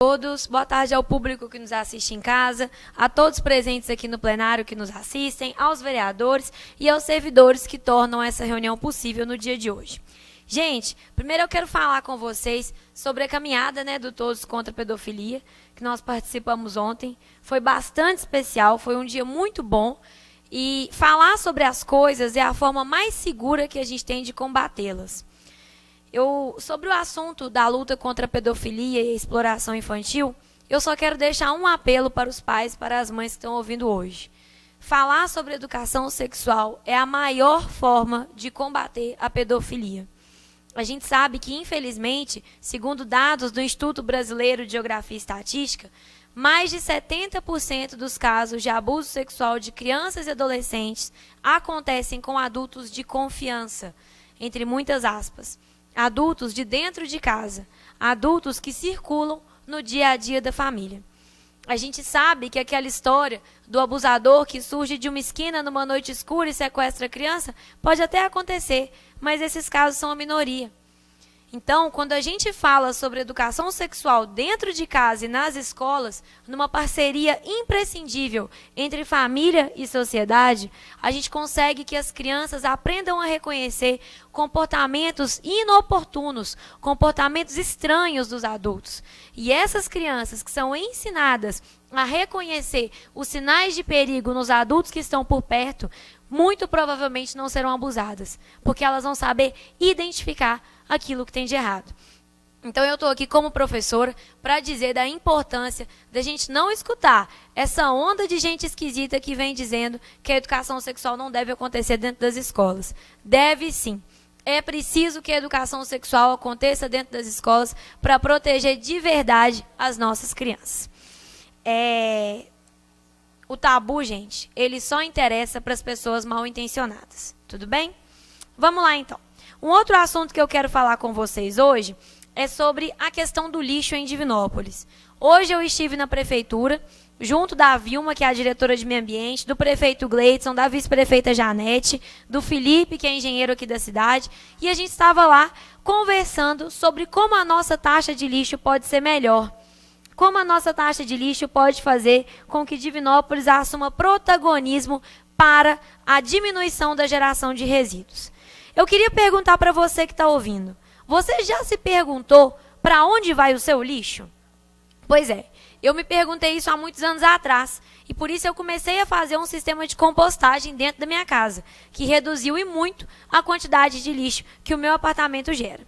Todos, boa tarde ao público que nos assiste em casa, a todos presentes aqui no plenário que nos assistem, aos vereadores e aos servidores que tornam essa reunião possível no dia de hoje. Gente, primeiro eu quero falar com vocês sobre a caminhada, do Todos contra a Pedofilia, que nós participamos ontem. Foi bastante especial, foi um dia muito bom e falar sobre as coisas é a forma mais segura que a gente tem de combatê-las. Sobre o assunto da luta contra a pedofilia e a exploração infantil, eu só quero deixar um apelo para os pais, para as mães que estão ouvindo hoje. Falar sobre educação sexual é a maior forma de combater a pedofilia. A gente sabe que, infelizmente, segundo dados do Instituto Brasileiro de Geografia e Estatística, mais de 70% dos casos de abuso sexual de crianças e adolescentes acontecem com adultos de confiança, entre muitas aspas. Adultos de dentro de casa, adultos que circulam no dia a dia da família. A gente sabe que aquela história do abusador que surge de uma esquina numa noite escura e sequestra a criança pode até acontecer, mas esses casos são a minoria. Então, quando a gente fala sobre educação sexual dentro de casa e nas escolas, numa parceria imprescindível entre família e sociedade, a gente consegue que as crianças aprendam a reconhecer comportamentos inoportunos, comportamentos estranhos dos adultos. E essas crianças que são ensinadas a reconhecer os sinais de perigo nos adultos que estão por perto, muito provavelmente não serão abusadas, porque elas vão saber identificar aquilo que tem de errado. Então eu estou aqui como professora para dizer da importância da gente não escutar essa onda de gente esquisita que vem dizendo que a educação sexual não deve acontecer dentro das escolas. Deve sim. É preciso que a educação sexual aconteça dentro das escolas para proteger de verdade as nossas crianças. O tabu, gente, ele só interessa para as pessoas mal intencionadas. Tudo bem? Vamos lá, então. Um outro assunto que eu quero falar com vocês hoje é sobre a questão do lixo em Divinópolis. Hoje eu estive na prefeitura, junto da Vilma, que é a diretora de meio ambiente, do prefeito Gleidson, da vice-prefeita Janete, do Felipe, que é engenheiro aqui da cidade, e a gente estava lá conversando sobre como a nossa taxa de lixo pode ser melhor. Como a nossa taxa de lixo pode fazer com que Divinópolis assuma protagonismo para a diminuição da geração de resíduos. Eu queria perguntar para você que está ouvindo. Você já se perguntou para onde vai o seu lixo? Pois é, eu me perguntei isso há muitos anos atrás. E por isso eu comecei a fazer um sistema de compostagem dentro da minha casa, que reduziu e muito a quantidade de lixo que o meu apartamento gera.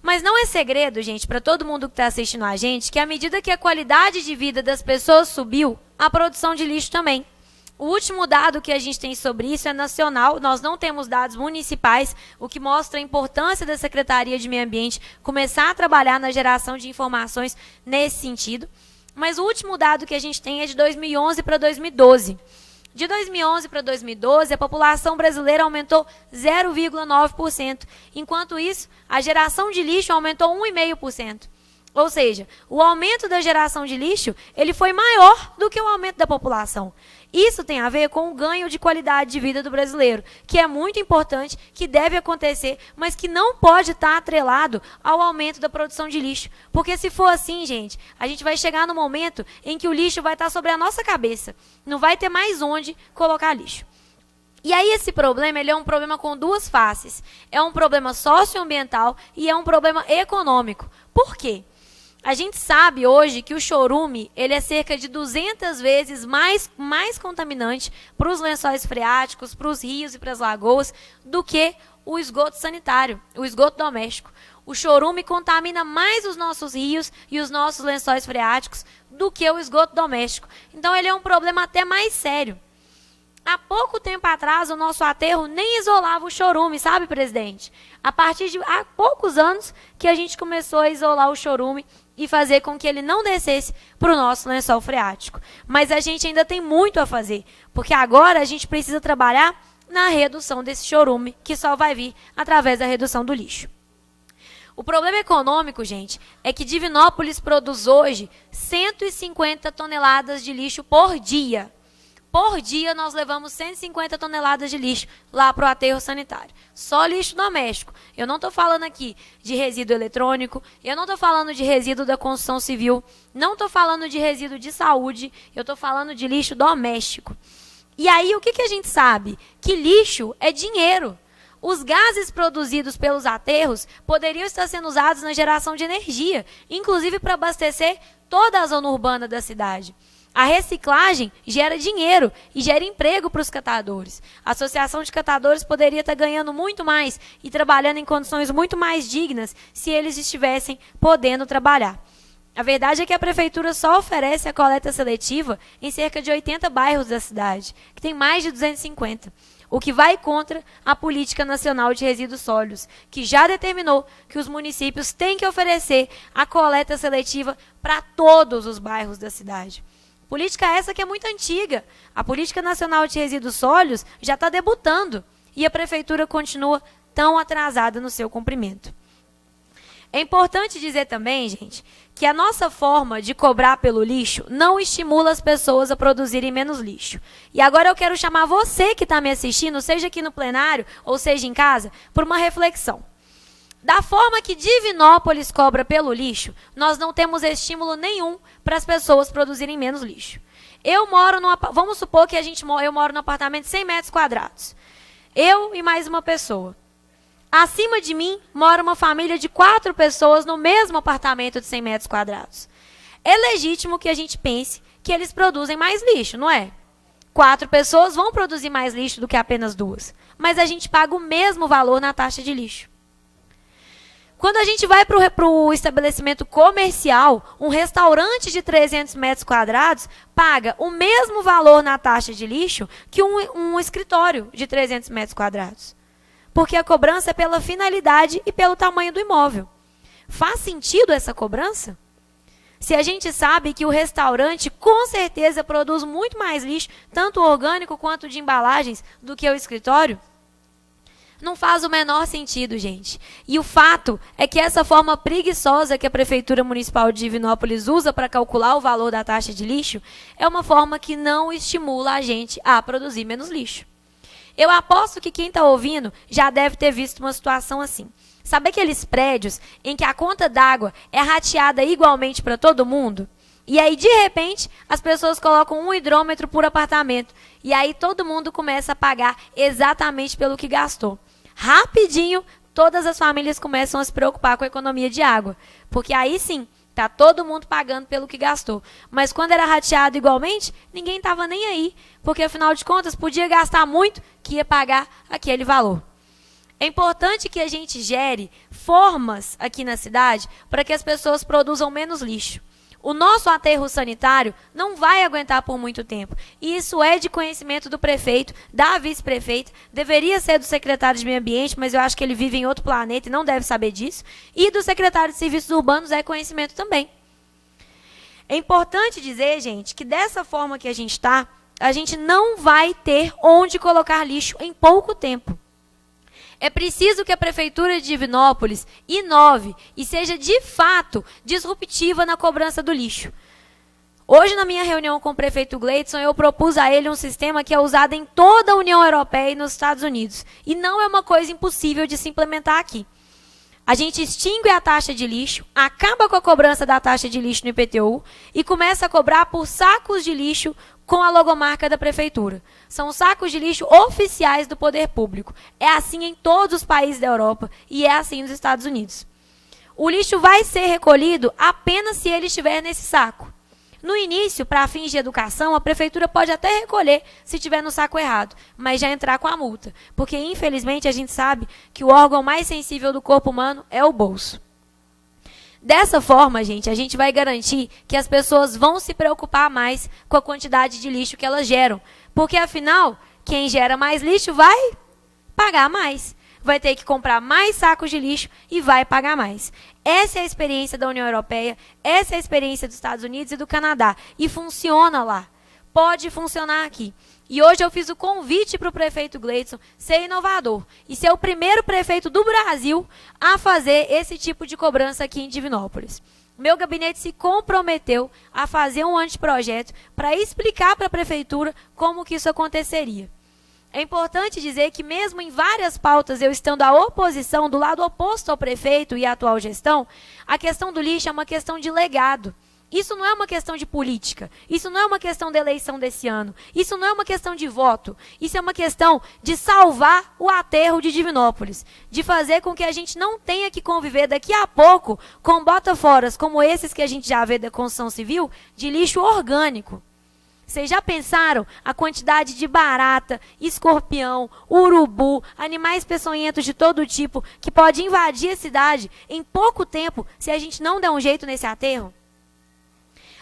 Mas não é segredo, gente, para todo mundo que está assistindo a gente, que à medida que a qualidade de vida das pessoas subiu, a produção de lixo também. O último dado que a gente tem sobre isso é nacional, nós não temos dados municipais, o que mostra a importância da Secretaria de Meio Ambiente começar a trabalhar na geração de informações nesse sentido. Mas o último dado que a gente tem é de 2011 para 2012. De 2011 para 2012, a população brasileira aumentou 0,9%, enquanto isso, a geração de lixo aumentou 1,5%. Ou seja, o aumento da geração de lixo ele foi maior do que o aumento da população. Isso tem a ver com o ganho de qualidade de vida do brasileiro, que é muito importante, que deve acontecer, mas que não pode estar atrelado ao aumento da produção de lixo. Porque se for assim, gente, a gente vai chegar no momento em que o lixo vai estar sobre a nossa cabeça. Não vai ter mais onde colocar lixo. E aí esse problema ele é um problema com duas faces. É um problema socioambiental e é um problema econômico. Por quê? A gente sabe hoje que o chorume ele é cerca de 200 vezes mais contaminante para os lençóis freáticos, para os rios e para as lagoas, do que o esgoto sanitário, o esgoto doméstico. O chorume contamina mais os nossos rios e os nossos lençóis freáticos do que o esgoto doméstico. Então ele é um problema até mais sério. Há pouco tempo atrás, o nosso aterro nem isolava o chorume, sabe, presidente? A partir de há poucos anos que a gente começou a isolar o chorume e fazer com que ele não descesse para o nosso lençol freático. Mas a gente ainda tem muito a fazer, porque agora a gente precisa trabalhar na redução desse chorume, que só vai vir através da redução do lixo. O problema econômico, gente, é que Divinópolis produz hoje 150 toneladas de lixo por dia. Por dia, nós levamos 150 toneladas de lixo lá para o aterro sanitário. Só lixo doméstico. Eu não estou falando aqui de resíduo eletrônico, eu não estou falando de resíduo da construção civil, não estou falando de resíduo de saúde, eu estou falando de lixo doméstico. E aí, o que a gente sabe? Que lixo é dinheiro. Os gases produzidos pelos aterros poderiam estar sendo usados na geração de energia, inclusive para abastecer toda a zona urbana da cidade. A reciclagem gera dinheiro e gera emprego para os catadores. A associação de catadores poderia estar ganhando muito mais e trabalhando em condições muito mais dignas se eles estivessem podendo trabalhar. A verdade é que a prefeitura só oferece a coleta seletiva em cerca de 80 bairros da cidade, que tem mais de 250. O que vai contra a Política Nacional de Resíduos Sólidos, que já determinou que os municípios têm que oferecer a coleta seletiva para todos os bairros da cidade. Política essa que é muito antiga. A Política Nacional de Resíduos Sólidos já está debutando e a prefeitura continua tão atrasada no seu cumprimento. É importante dizer também, gente, que a nossa forma de cobrar pelo lixo não estimula as pessoas a produzirem menos lixo. E agora eu quero chamar você que está me assistindo, seja aqui no plenário ou seja em casa, por uma reflexão. Da forma que Divinópolis cobra pelo lixo, nós não temos estímulo nenhum para as pessoas produzirem menos lixo. Vamos supor que eu moro num apartamento de 100 metros quadrados. Eu e mais uma pessoa. Acima de mim, mora uma família de 4 pessoas no mesmo apartamento de 100 metros quadrados. É legítimo que a gente pense que eles produzem mais lixo, não é? 4 pessoas vão produzir mais lixo do que apenas 2. Mas a gente paga o mesmo valor na taxa de lixo. Quando a gente vai para o estabelecimento comercial, um restaurante de 300 metros quadrados paga o mesmo valor na taxa de lixo que um escritório de 300 metros quadrados. Porque a cobrança é pela finalidade e pelo tamanho do imóvel. Faz sentido essa cobrança? Se a gente sabe que o restaurante com certeza produz muito mais lixo, tanto orgânico quanto de embalagens, do que o escritório? Não faz o menor sentido, gente. E o fato é que essa forma preguiçosa que a Prefeitura Municipal de Divinópolis usa para calcular o valor da taxa de lixo é uma forma que não estimula a gente a produzir menos lixo. Eu aposto que quem está ouvindo já deve ter visto uma situação assim. Sabe aqueles prédios em que a conta d'água é rateada igualmente para todo mundo? E aí, de repente, as pessoas colocam um hidrômetro por apartamento. E aí todo mundo começa a pagar exatamente pelo que gastou. Rapidinho, todas as famílias começam a se preocupar com a economia de água. Porque aí sim, está todo mundo pagando pelo que gastou. Mas quando era rateado igualmente, ninguém estava nem aí. Porque, afinal de contas, podia gastar muito que ia pagar aquele valor. É importante que a gente gere formas aqui na cidade para que as pessoas produzam menos lixo. O nosso aterro sanitário não vai aguentar por muito tempo. E isso é de conhecimento do prefeito, da vice-prefeita, deveria ser do secretário de Meio Ambiente, mas eu acho que ele vive em outro planeta e não deve saber disso. E do secretário de Serviços Urbanos é conhecimento também. É importante dizer, gente, que dessa forma que a gente está, a gente não vai ter onde colocar lixo em pouco tempo. É preciso que a Prefeitura de Divinópolis inove e seja, de fato, disruptiva na cobrança do lixo. Hoje, na minha reunião com o prefeito Gleidson, eu propus a ele um sistema que é usado em toda a União Europeia e nos Estados Unidos. E não é uma coisa impossível de se implementar aqui. A gente extingue a taxa de lixo, acaba com a cobrança da taxa de lixo no IPTU e começa a cobrar por sacos de lixo com a logomarca da prefeitura. São sacos de lixo oficiais do poder público. É assim em todos os países da Europa e é assim nos Estados Unidos. O lixo vai ser recolhido apenas se ele estiver nesse saco. No início, para fins de educação, a prefeitura pode até recolher se estiver no saco errado, mas já entrar com a multa. Porque, infelizmente, a gente sabe que o órgão mais sensível do corpo humano é o bolso. Dessa forma, gente, a gente vai garantir que as pessoas vão se preocupar mais com a quantidade de lixo que elas geram. Porque, afinal, quem gera mais lixo vai pagar mais. Vai ter que comprar mais sacos de lixo e vai pagar mais. Essa é a experiência da União Europeia, essa é a experiência dos Estados Unidos e do Canadá. E funciona lá. Pode funcionar aqui. E hoje eu fiz o convite para o prefeito Gleidson ser inovador e ser o primeiro prefeito do Brasil a fazer esse tipo de cobrança aqui em Divinópolis. meu gabinete se comprometeu a fazer um anteprojeto para explicar para a prefeitura como que isso aconteceria. É importante dizer que mesmo em várias pautas, eu estando à oposição, do lado oposto ao prefeito e à atual gestão, a questão do lixo é uma questão de legado. Isso não é uma questão de política, isso não é uma questão da eleição desse ano, isso não é uma questão de voto, isso é uma questão de salvar o aterro de Divinópolis, de fazer com que a gente não tenha que conviver daqui a pouco com botaforas como esses que a gente já vê da construção civil, de lixo orgânico. Vocês já pensaram a quantidade de barata, escorpião, urubu, animais peçonhentos de todo tipo que pode invadir a cidade em pouco tempo se a gente não der um jeito nesse aterro?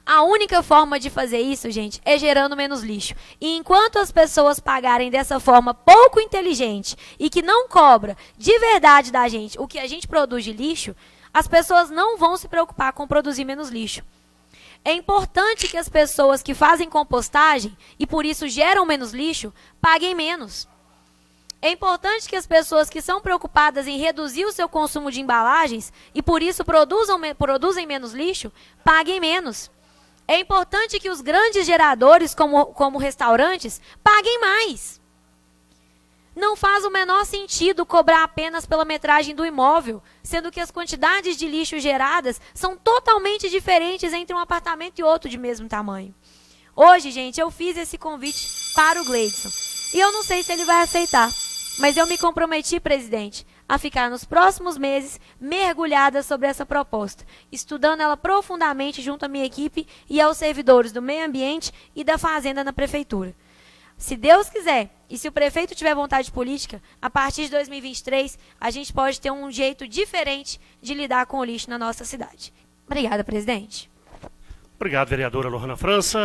A única forma de fazer isso, gente, é gerando menos lixo. E enquanto as pessoas pagarem dessa forma pouco inteligente e que não cobra de verdade da gente o que a gente produz de lixo, as pessoas não vão se preocupar com produzir menos lixo. É importante que as pessoas que fazem compostagem e por isso geram menos lixo, paguem menos. É importante que as pessoas que são preocupadas em reduzir o seu consumo de embalagens e por isso produzem menos lixo, paguem menos. É importante que os grandes geradores, como restaurantes, paguem mais. Não faz o menor sentido cobrar apenas pela metragem do imóvel, sendo que as quantidades de lixo geradas são totalmente diferentes entre um apartamento e outro de mesmo tamanho. Hoje, gente, eu fiz esse convite para o Gleidson. E eu não sei se ele vai aceitar, mas eu me comprometi, presidente, a ficar nos próximos meses mergulhada sobre essa proposta, estudando ela profundamente junto à minha equipe e aos servidores do meio ambiente e da fazenda na prefeitura. Se Deus quiser, e se o prefeito tiver vontade política, a partir de 2023, a gente pode ter um jeito diferente de lidar com o lixo na nossa cidade. Obrigada, presidente. Obrigado, vereadora Lohana França.